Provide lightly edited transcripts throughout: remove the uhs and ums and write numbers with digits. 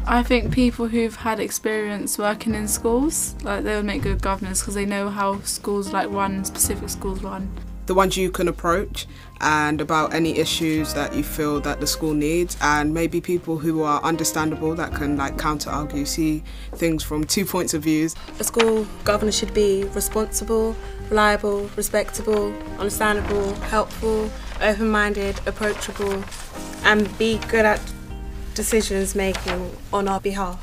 I think people who've had experience working in schools, like they would make good governors because they know how schools run, specific schools run. The ones you can approach and about any issues that you feel that the school needs, and maybe people who are understandable that can counter argue, see things from 2 points of view. A school governor should be responsible, reliable, respectable, understandable, helpful, open-minded, approachable, and be good at decisions making on our behalf.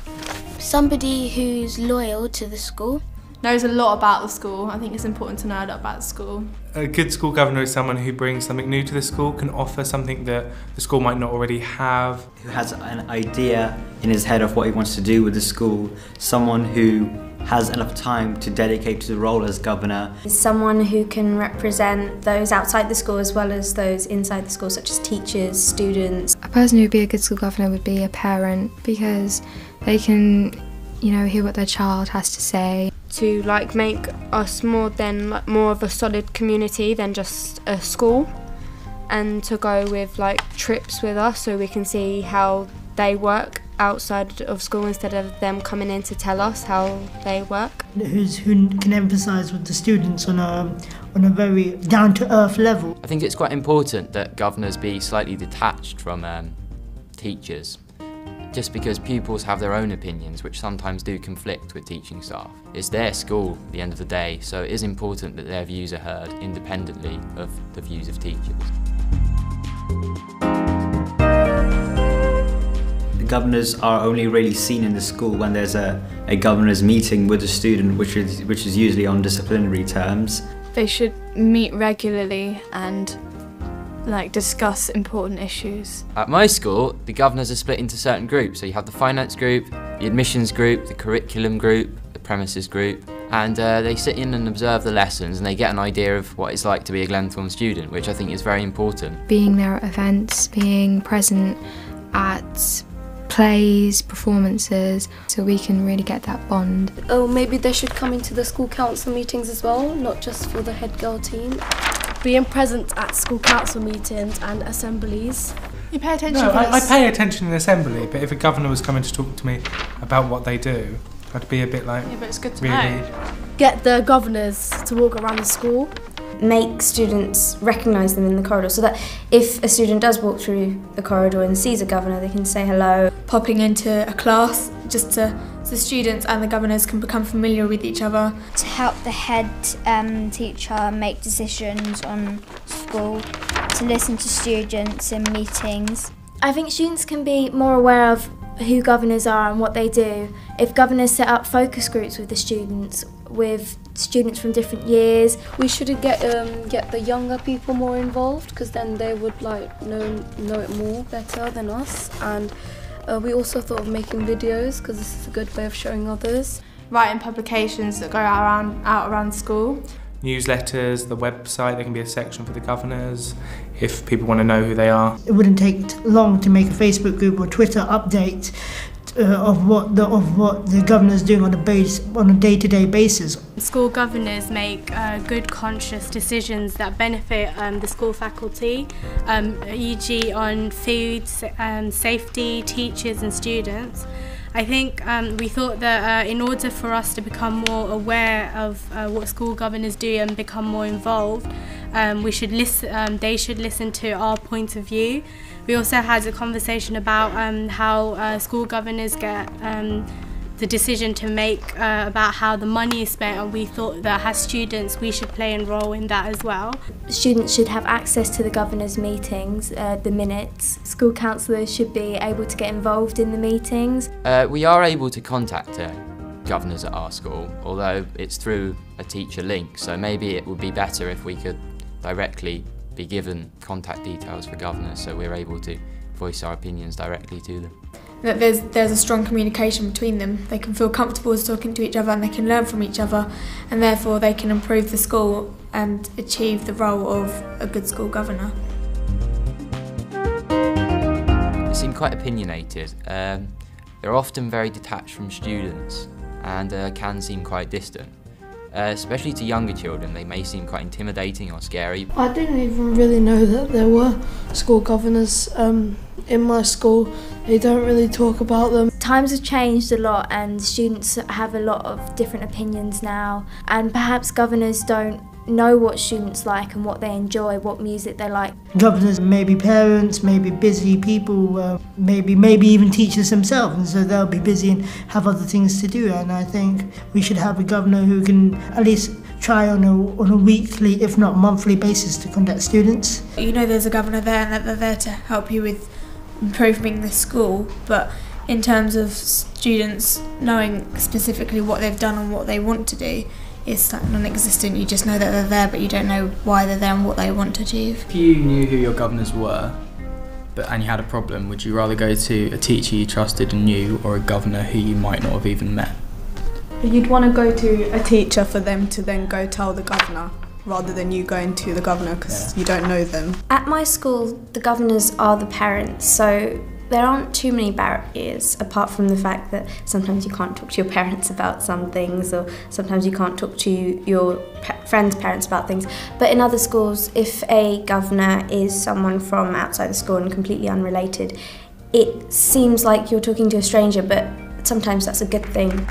Somebody who's loyal to the school. Knows a lot about the school. I think it's important to know a lot about the school. A good school governor is someone who brings something new to the school, can offer something that the school might not already have. Who has an idea in his head of what he wants to do with the school. Someone who has enough time to dedicate to the role as governor. Someone who can represent those outside the school as well as those inside the school, such as teachers, students. A person who would be a good school governor would be a parent, because they can, hear what their child has to say. To make us more of a solid community than just a school, and to go with trips with us so we can see how they work outside of school instead of them coming in to tell us how they work. Who can emphasise with the students on a very down-to-earth level. I think it's quite important that governors be slightly detached from teachers, just because pupils have their own opinions which sometimes do conflict with teaching staff. It's their school at the end of the day, so it is important that their views are heard independently of the views of teachers. The governors are only really seen in the school when there's a governors meeting with a student, which is usually on disciplinary terms. They should meet regularly and discuss important issues. At my school, the governors are split into certain groups. So you have the finance group, the admissions group, the curriculum group, the premises group, and they sit in and observe the lessons and they get an idea of what it's like to be a Glenthorne student, which I think is very important. Being there at events, being present at plays, performances, so we can really get that bond. Oh, maybe they should come into the school council meetings as well, not just for the head girl team. Being present at school council meetings and assemblies. You pay attention No, to I pay attention in assembly, but if a governor was coming to talk to me about what they do, I'd be a bit yeah, but it's good to really know. Get the governors to walk around the school. Make students recognise them in the corridor, so that if a student does walk through the corridor and sees a governor, they can say hello. Popping into a class just so the students and the governors can become familiar with each other. To help the head teacher make decisions on school, to listen to students in meetings. I think students can be more aware of who governors are and what they do. If governors set up focus groups with the students from different years. We should get the younger people more involved, because then they would know it more better than us. And we also thought of making videos, because this is a good way of showing others. Writing publications that go out around school. Newsletters, the website, there can be a section for the governors if people want to know who they are. It wouldn't take long to make a Facebook group or Twitter update of what the governor's doing on a day-to-day basis. School governors make good, conscious decisions that benefit the school faculty, e.g. on food, safety, teachers and students. I think we thought that in order for us to become more aware of what school governors do and become more involved, they should listen to our point of view. We also had a conversation about how school governors get the decision to make about how the money is spent, and we thought that as students we should play a role in that as well. Students should have access to the governor's meetings, the minutes. School councillors should be able to get involved in the meetings. We are able to contact governors at our school, although it's through a teacher link, so maybe it would be better if we could directly be given contact details for governors so we're able to voice our opinions directly to them. That there's a strong communication between them. They can feel comfortable as talking to each other and they can learn from each other, and therefore they can improve the school and achieve the role of a good school governor. They seem quite opinionated. They're often very detached from students and can seem quite distant. Especially to younger children, they may seem quite intimidating or scary. I didn't even really know that there were school governors in my school. they don't really talk about them. Times have changed a lot and students have a lot of different opinions now, and perhaps governors don't know what students like and what they enjoy, what music they like. Governors may be parents, maybe busy people, maybe even teachers themselves, and so they'll be busy and have other things to do. And I think we should have a governor who can at least try on a weekly, if not monthly basis to contact students. You know there's a governor there and that they're there to help you with improving the school, but in terms of students knowing specifically what they've done and what they want to do, it's like non-existent. You just know that they're there, but you don't know why they're there and what they want to achieve. If you knew who your governors were and you had a problem, would you rather go to a teacher you trusted and knew, or a governor who you might not have even met? You'd want to go to a teacher for them to then go tell the governor, rather than you going to the governor because you don't know them. At my school, the governors are the parents, so there aren't too many barriers, apart from the fact that sometimes you can't talk to your parents about some things, or sometimes you can't talk to your friends' parents about things. But in other schools, if a governor is someone from outside the school and completely unrelated, it seems like you're talking to a stranger, but sometimes that's a good thing.